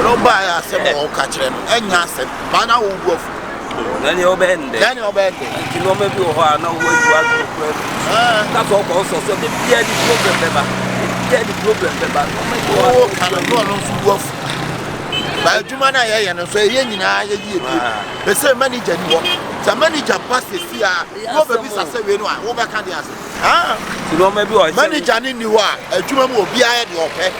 no buy asem o ka kire no enya asem ba na wo bu afu na ni obende na ni obende ti no me bi ho a na wo aju adu ko ka so ko so de bia di problem beba the problem beba no me o ka no no so bu afu ba adwuma na ye no so ye nyina ye di ebi be say manager ni wo sa manager pass si a wo be bi sa se we no a wo be ka de ase ti no me bi o manager ni wo a adwuma mu obi aye de ope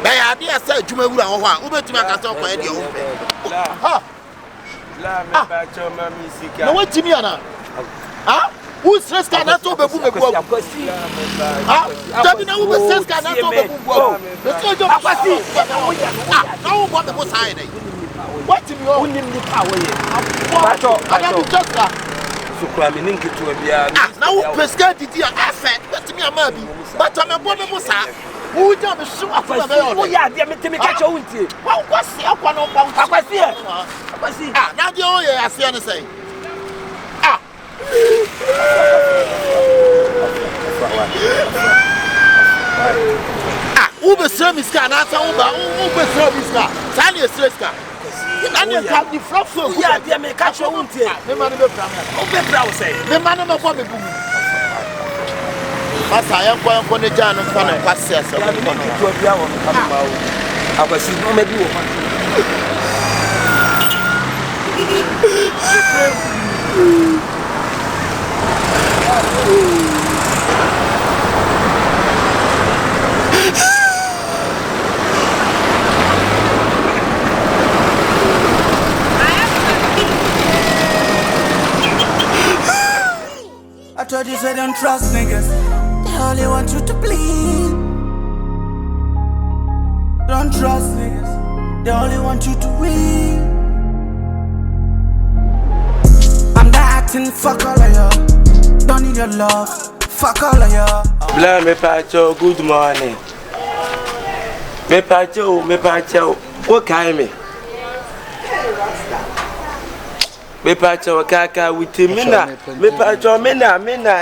ba ya de ase adwuma wura ho a wo betuma ka se opa de ope ha la me ba choma mi sika no wetimi ana who stress can not over boom Dabi na who stress can not over boom the so job kwasi now what the most high what him you unim ni power here I just so kwa me ninki to bia now who pesca didi afa but me amabi but am bo me sa who jam so afa be yo ya dia me temi ka cho untie wa kwasi akwa no kwasi na dia o ye ase ne say Ube serviska na ta ube serviska sani serviska ani ka di flofo ya dia me ka cho untie me ma no be pra me ube pra wo say me ma no me kwa me bu pasa ya kwa ne ja no fa no kwase ase ya me ni to bia wo ka ma wo akwasi no me bi wo I told you so don't trust niggas. They only want you to bleed. Don't trust niggas. They only want you to win. I'm not acting, fuck all of you. Don't need your love, fuck all of you. Blah me pacho, good morning. Me pacho, what kind me? Me pacho kaka with mina. Me pacho mina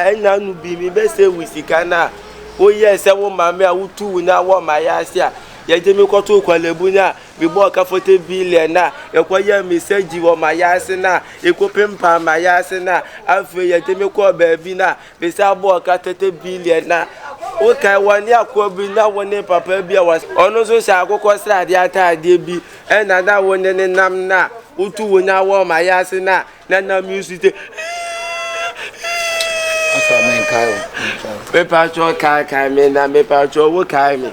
ena nu bi mi be say we sikana. Oh yes, wo mama awutu na wo mayasia. Ye je me kwato kwalebu na bi bo ka 40 billion na e kwaye message wo mayase na e ko pempa mayase na afi ye je me kwa ba bi na be say bo ka 30 billion na o kai wani akwa bi na woni papa bi awas ono so sha akoko sra de atade bi e na woni ne nam na utu wonya wo mayase na na music asa men kai me pacho kai me na me pacho wo kai me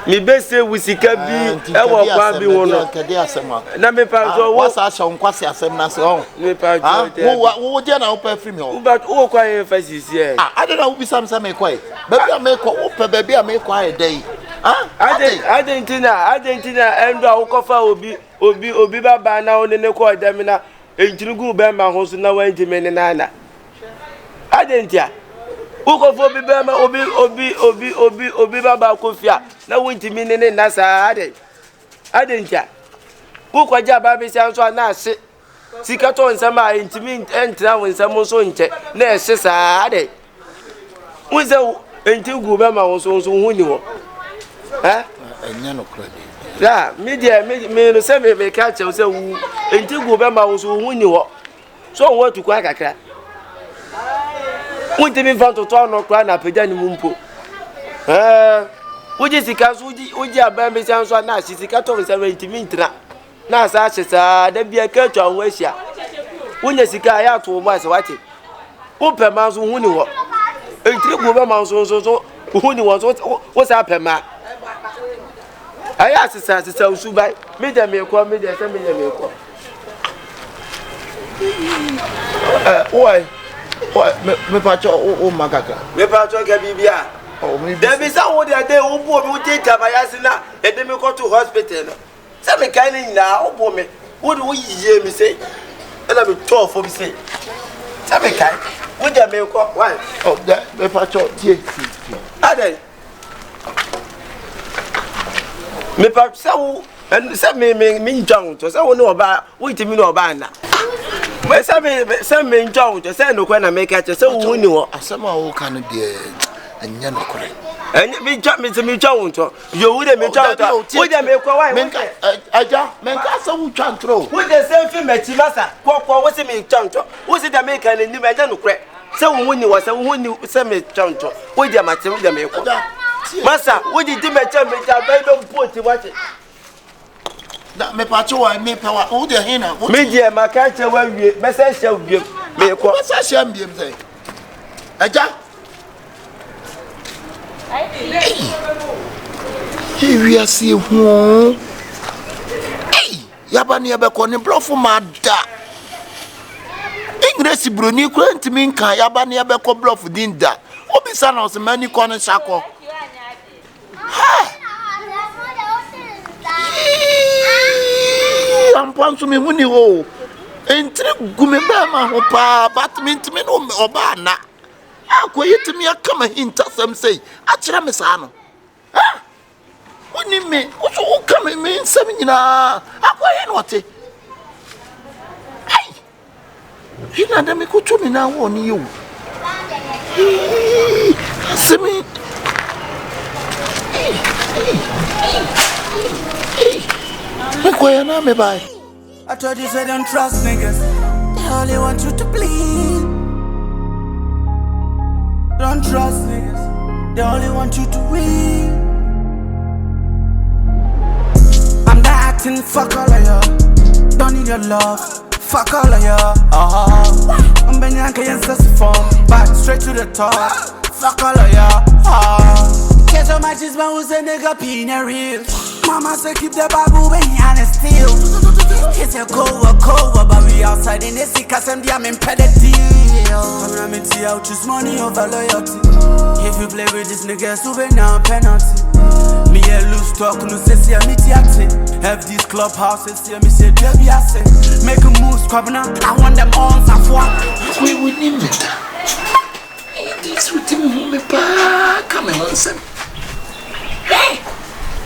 mi be se wisika bi e wo kwa bi wono kede asema na me pacho wo wasa sha nkwase asem na se ho me pacho wo je na wo pa free me ho but wo kwa e fasisi e I don't know who be some me kwai baby ameko wo pa baby ameko aye dey Argentina endo akofa obi baba na onene ko dem na enjinugu be ma ho so na wanjime ne nana Argentina ukofo bi be ma obi baba kofia na wanjime ne na sa Argentina ukwaja baba si anso na ase sika to nsama intimi entra wonsam so nche na ehye sa ade unse enjinugu be ma ho so huni wo enya no kra bi ya media me no se me ka che se wu enti go be ma wo so hu ni wo so wo tu kwa kakra wonte mi fanto to no kra na peja ni mumpo uji sika so uji aba me san so na sika to 70 mintra na sa chesa da bia ka to anwa hia wonya sika ya to mo ase wate wo pe ma so hu ni wo enti go be ma so hu ni wo so wo sa pe ma aya sisa usubai media me ko se media me ko me pacho o makaka me pacho ke bibia there be some wo dey wo bo me wo take tabayasi na e de me ko to hospital no se me kan ni na wo bo me wo yiye me say e na me to for me say se me kan wo dey me ko why me pacho tie ade me pa sawo and say me njang to say wo no oba wo itimi no oba na me say me njang to say no kwa na me ka che say wo ni wo asema wo kan de enya no kore And me jump me to me jounto. You would me jounto. Would you make a wife? Aja, men kasa wu chantro. Would the same thing met Massa? What was it me jounto? Was it American and new American crack? So when you was a woman you send me jounto. Would you make the Massa, would you do my jump with your baby put to watch it? That me pacho I me power. Who the hina? Media, my catcher will be message shall give me a quarter. What's a shame be say? Aja. Hey, we are see who. Hey, yabani abeko ni bluffo mada. English bruni kwent min kan yabani abeko bluff dinda. Obisa na osmani kono shako. Ha. Ampanso me huni ho. Entre gume ba ma ho pa batment me no oba na. Akoyetimi akama hinta sam say. Achira me sa no. Ha? Woni me, oso o kama me nsam nyina. Akoye no te. Ai. Hina da me kutu me na wo ni yo. Asemi. Me koya na me bai. I told you say don't trust niggas. They only want you to bleed. Don't trust niggas. They only want you to win. I'm not acting, fuck all of y'all. Don't need your love, fuck all of y'all. I'm Benyanka and Sassifon, back straight to the top. Fuck all of y'all. Get so much is man who's a nigga being real. Mama say keep the Bible when you honest still. It's a cover, but we outside in the sick cause I'm impeded deal. I'm not see out choose money over loyalty. If you play with this nigga, so be now penalty. Me a loose talk, no say see me tiate. Have these clubhouses, see me say baby I say. Make a move, squabbing up, I want them on Safwa. We will name it. This with him who me pa come on son. Hey!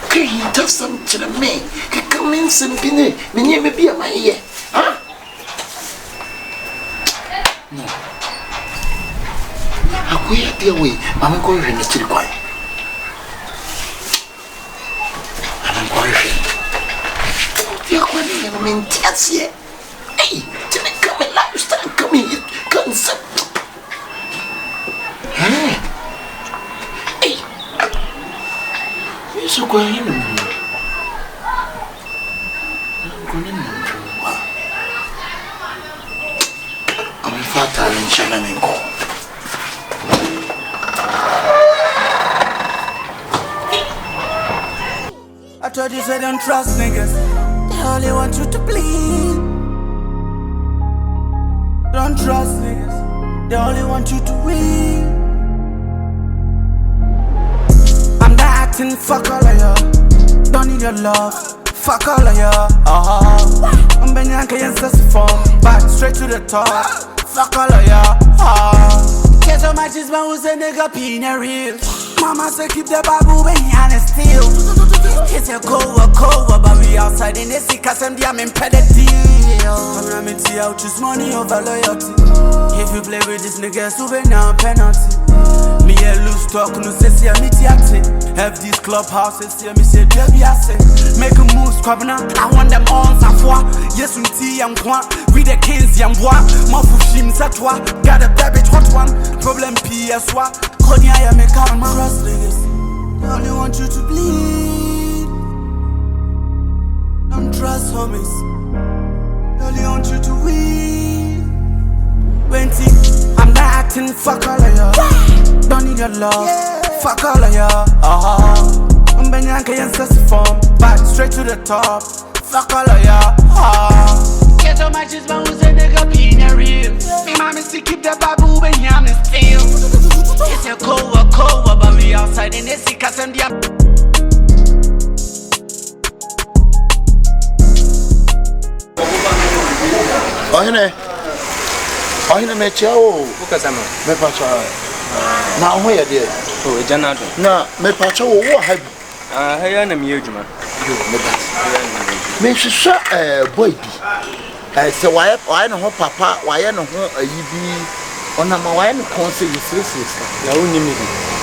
Can you tell something to me? Come in some pinny, me near me be a my ear. Huh? No. I go at the way, I'm going to still quiet. I'm going to. You're going to mean tears here. Hey, till I come in lifestyle, come here, concept. Hey. So go in. I'm fatal in Shanamingo. I told you say don't trust niggas. They only want you to bleed. Don't trust niggas. They only want you to win. Fuck all of y'all. Don't need your love. Fuck all of y'all. I'm Benyanka and Sassifon, back straight to the top. Fuck all of y'all. Get so much is man who's a nigga being real. Mama say keep the Bible when you honest still. It's a cover, but we outside in the sick cause I'm impeded deal. I'm not see out choose money over loyalty. If you play with this nigga, so be now penalty. Me a loose talk, no say see me tiate. Have these clubhouses, see me say baby I say. Make a move, squabbing up, I want them on Safwa. Yes, we tea and quan. We the kings and bois. Mafushim satwa. Got a baby hot one. Problem PSwa. Konya ya me calm. Trust niggas. They only want you to bleed. Don't trust homies. They only want you to win. I'm not acting, fuck all of y'all. Don't need your love, fuck all of y'all. I'm Benyanka and Sassifon, back straight to the top. Fuck all of y'all. Get so much is man who's a nigga being real. Me mommy see keep the Bible when you honest still. It's a cover, but we outside in the sick cause I'm Ohine me chao. Ukasama. Me pacha. Na ho ye de. Oh, Janado. Na me pacha wo habi. Haya na mi adwuma. Yo, me pacha. Me hwehwe boy bi. Se waye no ho papa, waye no ho ayi bi. Ona ma waye no konse yisirisi. Ya woni mi.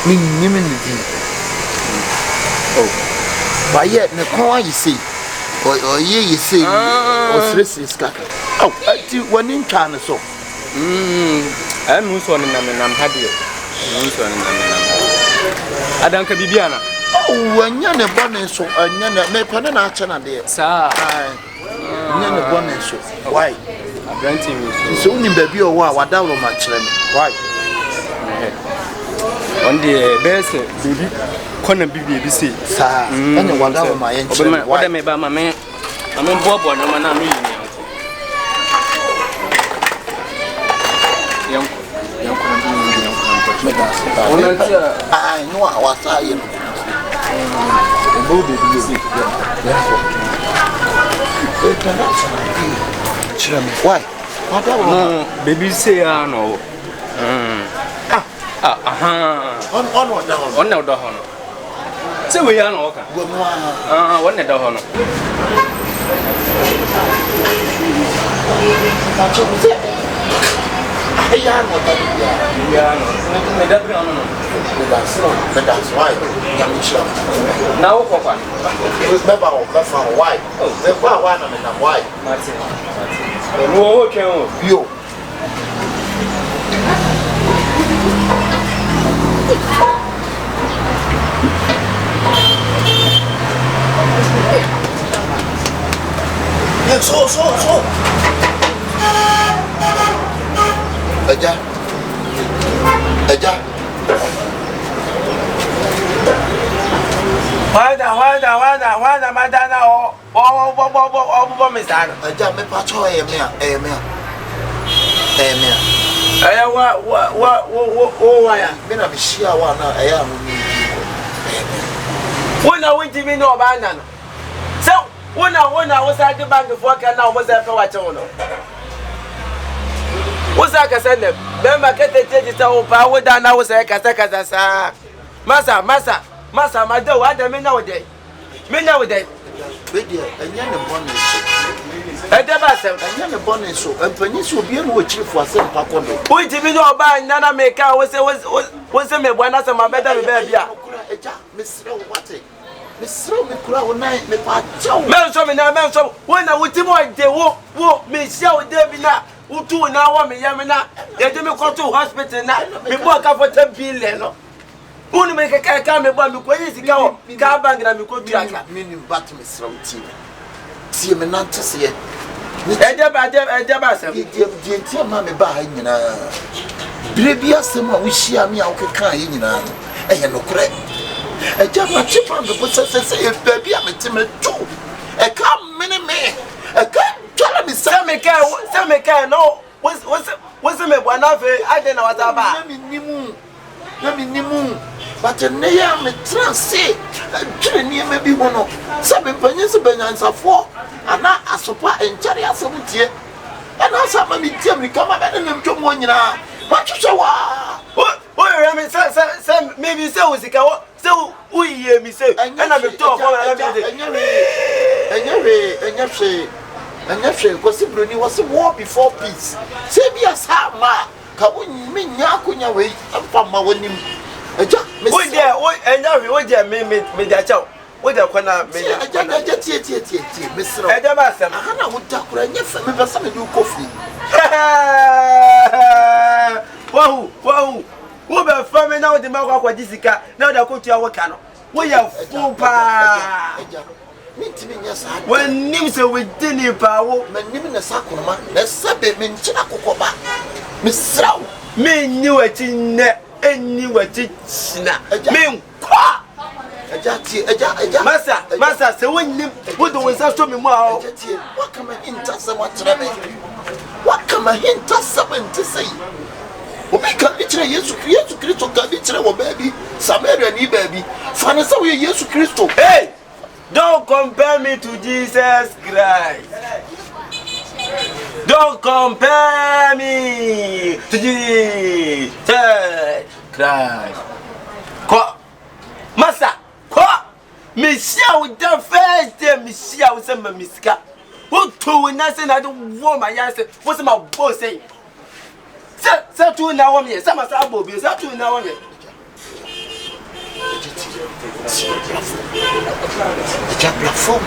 Me nyimi ni di. Oh. But yet, the coin you see, or you see, or Swiss Kaka. Oh, I do one in China so. I'm Muson and I'm happy. I don't can be Biana. Oh, when you're a bonnet so, and you're not making an action there. Sir, you're a bonnet so. Why? I'm renting you. It's only baby or what down on my children. Why? On the best baby, corner baby, see. Sir, and one down on my engine. What I may buy my man. I'm in Bob or no man. I know I was saying. Why? What baby say, no. On what down? On no door. So we are no. One at the honor. That's why. Now, Papa. Why? The one and why? You. So. Aja. Why, Madonna, or Miss Anna? Aja, me patrol, Been a share one, I am. When I went to me no abandon. So, when I was at the bank of work and now was there for what you know. What's that? I said, remember, get the digital power down. I was like, Massa, my door, what do me nowadays? Me nowadays. And you're born so. I never said, And you're born so. And Penis will be in which you for some Pacondo. who did me know about Nana make out was me when I said my better baby. Miss Rowatte. Miss Rowa night, me patrol. Man, so when I would do what they walk me, show Debina, who do now want me, Yamina, they do me go to hospital now, me work out for 10 billion. Who make a car come about me, when is go, car bank and me go to Meaning, but Miss Rowatte. See me not to see it. Dear mammy behind you. Baby, someone we share me out kind, you know. I no correct. A job my chip on the butcher says, baby, I'm a timid too. A come mini me. A come tell me some car, no. What's the me one of it? I don't know what about. Let me moon. But a near me transit. Near maybe one of 7 pennies of bananas of 4. And now I supply and carry us some tea. And now some me tell me come up and them to one. What you say? What? I mean, maybe so is it? So we hear me say, and I'm a talk. And you because it was a war before peace. Say me a sama. Kabun me nyakunya way. I'm from my winning. What there? What and now what there me that chow. What the corner me? Miss Edamasa. Hana would talk right never me some do coffee. Wow. Who be farming now the Mawa kwa Jessica? Now they go to our cano. We are full pa. When names are within your power, when name in a sacrament, let's sabbe mean Chinacoba. Miss Row, me knew it in there, and knew it in mean qua. Massa, so when you put the ones out to me more, what can I hint at someone to me? What can I hint at someone to say? We can literally use to Christo, baby, Samaria, baby. Fanasa, we use to Christo. Hey, don't compare me to Jesus Christ. Don't compare me to Jesus Christ. Massa, Michelle, the first day, Michelle, some Miska. What two nothing I don't want my answer. What's my boss saying? Say to now me, some as I will be, say to now me. platform.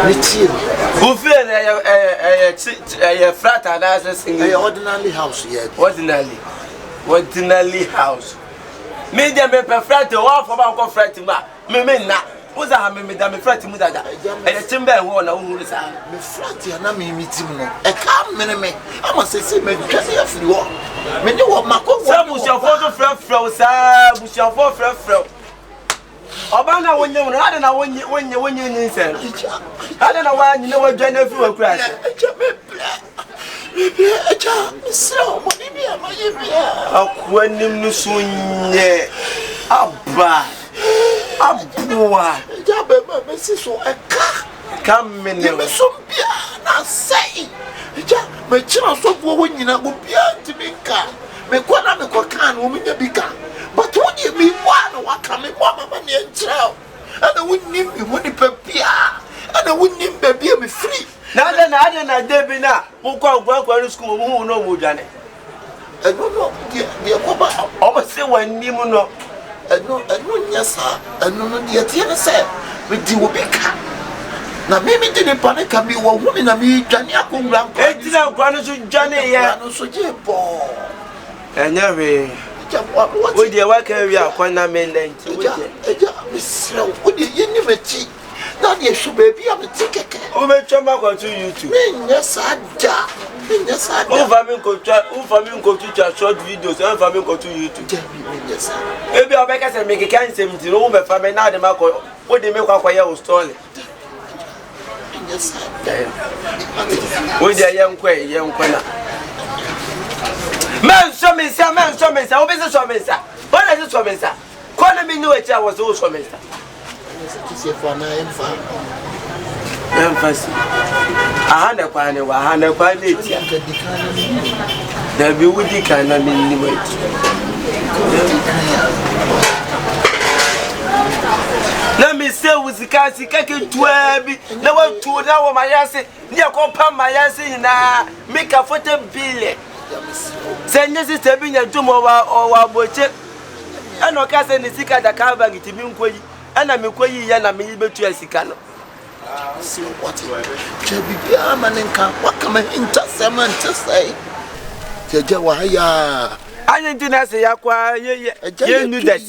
Meeting. Who feel a flat and as a single Ordinary house yet. Ordinary house. Medium paper flat, the one for our flat. Me not. Who's a hammer, Madame Frat Mudaga? And a timber one who is a flat and I mean meeting. A calm minute. I must say, maybe just if you want. When you want Marco, some was your photo fro, sir, was your fro. Obana when you I don't know when you need sir. I don't know why you know what Jennifer will crash. So, what do you mean? When you soon, Abba. Abua, Jabba, Mrs. Come in, you so be not say. My children so when you know, to be car. Make one of the can woman you become. But what you mean, what coming, Mamma, and child? And I wouldn't need me money per pier, and I wouldn't need baby me free. Now then, I didn't Debbie now, who called Welcome School, who know who done it. I don't know, dear Papa, almost say when Nimono. No, yes, sir. And no, dear, sir. With the Wubika. Now, maybe didn't panic and be one woman and me, Johnny Akung, and Johnny, yeah, no, so dear, and every what do you work area? When I mean, would you never cheat? That you should be able to take a care. Oh, my chumma to YouTube. Yes, I yes, I go to short videos and family go to YouTube. Yes, maybe I'll make us and make a kind of to over family now. The Marco, what they make a quiet story. Yes, with a young quay, young corner. Man, show me some man, show me some business of Mesa. What is it for Mesa? Corner me knew it was also Mesa. Emphasis. I had a pan, there be woody kind of minimum. Let me say with the car, see, Kaki 12, never 2 hours, my ass, near compound my ass in make a photo bill. Send this to be a tomb or our budget. And no cast any sick at the car bag to me, and I'm a quay and I'm able to a sicano. See what Chubby Amaninka, what come into someone to say? Jawaya. I didn't say, Aqua, you knew that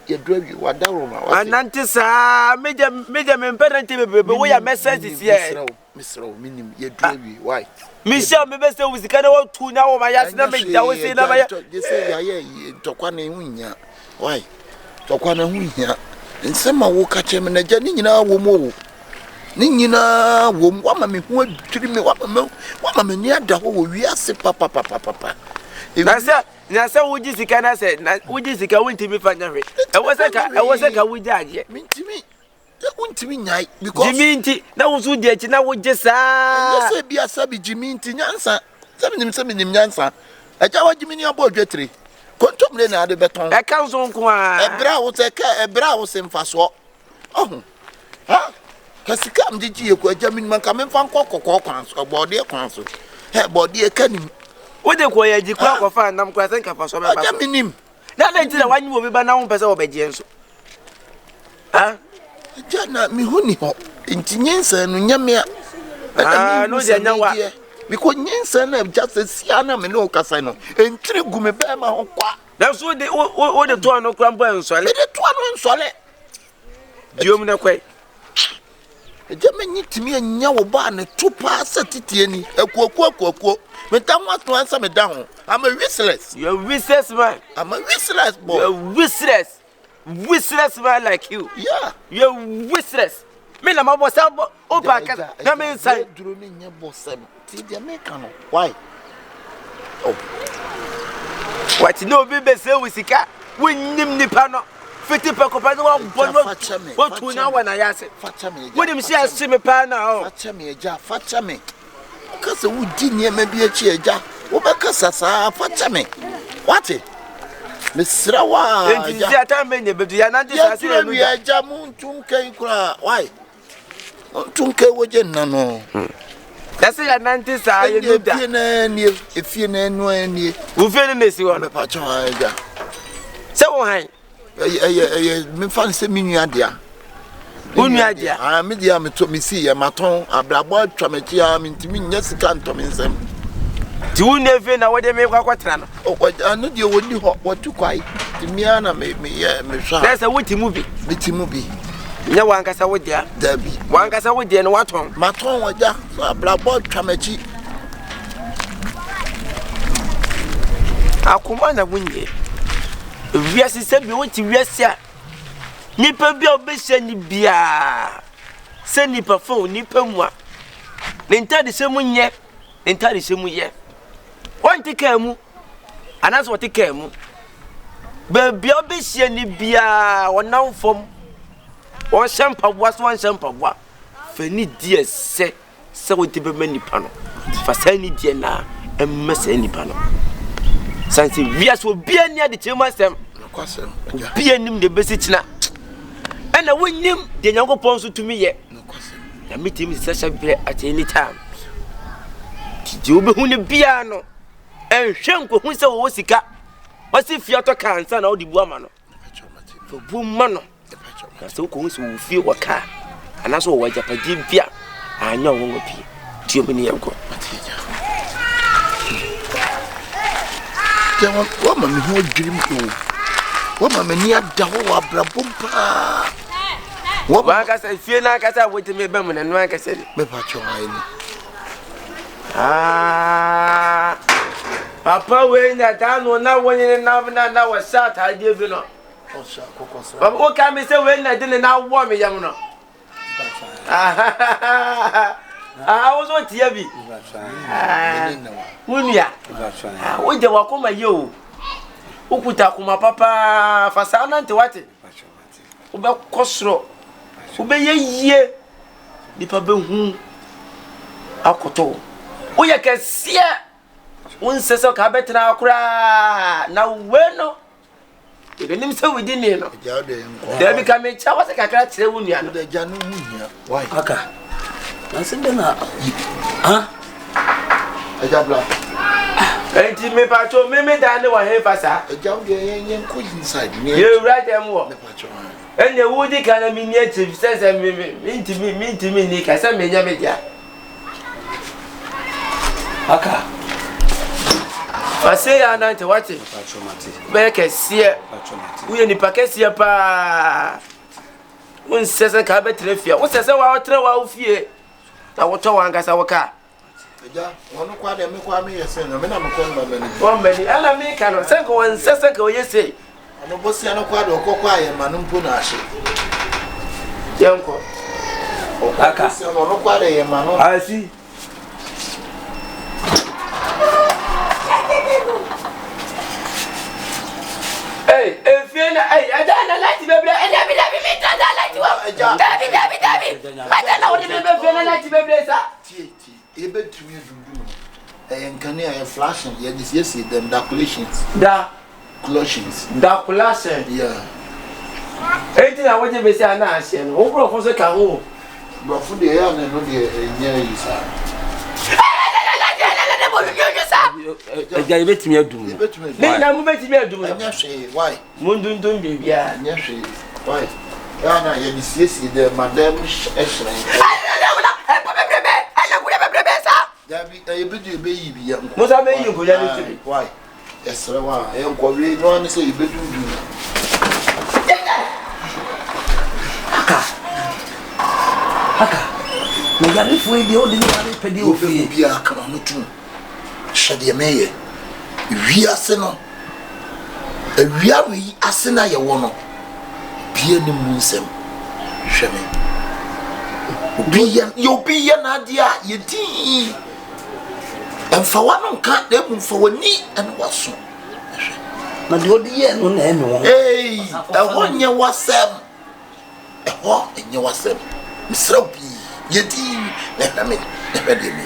you drove you, what Daruma, and Antissa, medium imperative, but we are messages here. Mr. Minim, you drove you, why? Michelle, maybe so with the kind of 2 now, my ass never say, you say, Tokwane Winya. Why? Tokwane Winya. And some will catch him in a Janina woman. Nina, woman, who treat me what a near the whole we are say, papa. Nasa would you can I say, would you going to be funny? I was like a would die. Mean to me, that wouldn't to me night because Jiminti, that was would yet, and I would just say, be a sabby Jiminti Yansa, 7 Yansa. I tell what you mean about your tree. Contemplate the beton. A council, a brow, a brow, and fast walk. Oh, huh? Because you come, did you go, Jamin, come and find cockles or body council. Her body a canning. What they call a declaw of fun, I'm quite thinking for some Jaminim. That ain't the one you will be by now, Peso obedience. Ah, Jana, me honey hop, in Tinyensa and Yamia. I know they know what. Because Yensen have just a Siana Meno Casino and 3 Gumebama. That's what the 2 no crumble so let it 1 solid. Do you know quay? A German to me and Yaw Barn, 2 parts at Titiani, a quo. But I want to answer me down. I'm a whistleless. You're a whistleless man. I'm a whistleless boy. You're whistleless. Whistleless man like you. Yeah. You're whistleless. Me na mabo sabo opa ka na me inside duro ni nya bossem ti dia me kan why oh what no be be say wisika wonnim nipa no fiti pe ko pa no bono what tu na wa na yase facha me wonim si ase me pa na oh facha me eja facha me kase wudi ni ma bi achi eja wo be kasa sa facha me what Mr. Wa enti dia ta me ne be dia na dia sa se me eja mu tum kan kura why Tunke waje nano. That's a 90 sa you do that. If you know any. We feel in this one. So, hi. me fan se mi nua dia Unua dia. Me dia me to me see ya maton abrabo atwa me tia me ntimi nya sika nto me nsem Ti unua ve na wo de me kwakwatra no. O anu dia woni ho watu kwai timia na me hwa Na se wuti mu bi. me timu bi Nya wankasa wo dia. dabi Wankasa wo dia no waton. maton waja so abrabo atwa me chi Akoma na wunye. Wiase se bi wonti wiase a. Nipa bi obehye ni bia. Se nipa fo nipa mu a. Nentade se munye. Nentade se muye. Wonti ka mu. Anaso wote ka mu. Ba bia obehye ni bia wonam fom. Won shampabwa so won shampabwa. Fa ni die se wote be manipa no. Fa sa ni die na emmese nipa no. Sanse wiase obia ni ade chema sem. kwasem Obia nim de besi china. Ena wonnim de Nyankopon so tumi ye. Na meeting is such at any time. Ti obi hu ne bia no. Enhwe nkohu se wo sika. Wasi fia to kansa na odi bu ama no. Fo bu ma no. Na se ko hu se wo fie wo ka. Ana so wo japadi bia. Anya wo ngopi. Ti obi ne yanko. Jawa wa ma me ho dwirim o wa ma me ni ada wo abrabom pa Wa ka se fie na ka sa wo ti me ba mu na no ka se me pa cho ai ni Papa we na ta no na wonye na wa sa ta die bi no. o sha kokoso Papa o ka me se we na de na wo me yam no. Was what tie bi. Wunia. O je wa koma ye o. Ukuta kuma papa fasa na nte wate. O be kosro. O be ye nipa be hu akoto. O ye kese won sese ka betra akura na we no. Ede nim se we di ni no. ja de nko Da bi ka me cha wase kakra kire wunia no. de ja no muhia why Aka. Na sinde na. Ah. eja bla Enti me pacho me da ne wa he fasa. eja de yen ko inside ni Ye right am wo. me pa cho Ene wudi kana mi nie chief sense me ni ka se me nya me dia. Aka. Fase ya na nte wate. Patromati. Be ke sie. Patromati. Uye ni pakesie pa. Won sese ka be trefia. Wo sese wa otre wa ofie. Na wo to wanga sa wo ka. eja wono kwa de me kwa me yesen na me na me ko ba me ni Wo mani ala mi ka no se ko won sese ka o yese. ono bosi ana kwa de okokwa ye ma no mpo na ahye Yanko. Aka. bosi ono kwa de ye ma no Asi. Hey, efie na aja na light bebre. Dabi mi ta da light wo. Dabi. Mata na wodi me be na light bebre sa. tie ebe tumi dundum enkane a flashing ye dis yes them calculations Da calculations kulase. yeah Enti na wodi be se ana ahye no. Wo bro fo so ka ho. bro fu de ya na no de nya yi sa Eja ibetimi adum. ebe tumi Ne na mu betimi adum. nya hwe why Mundundum bibia. nya hwe why ya na ye dis yes them madam ehre Dabi ebe du ebe yi bi ya nko Musa be yi nko ya ni tibi. why esre wa e nko we no an se ebe du Aka. Na yare fo e de o de ni yare pedi o fi. bi aka no tu hwede meye wi ase no awia wi ase na ye wo no bia ni mu nsem hweme obi ya na dia ye din emfa wa no nka na mu mfa wani ene waso Na de o de ye no na eme won. eh eho nye wasem eho nye wasem misra bi ye din na hweme na hwede mi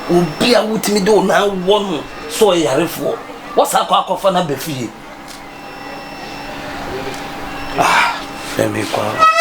Obi a wutimi do na won so yarefo. What's akwa na be fie. Ah, let me go.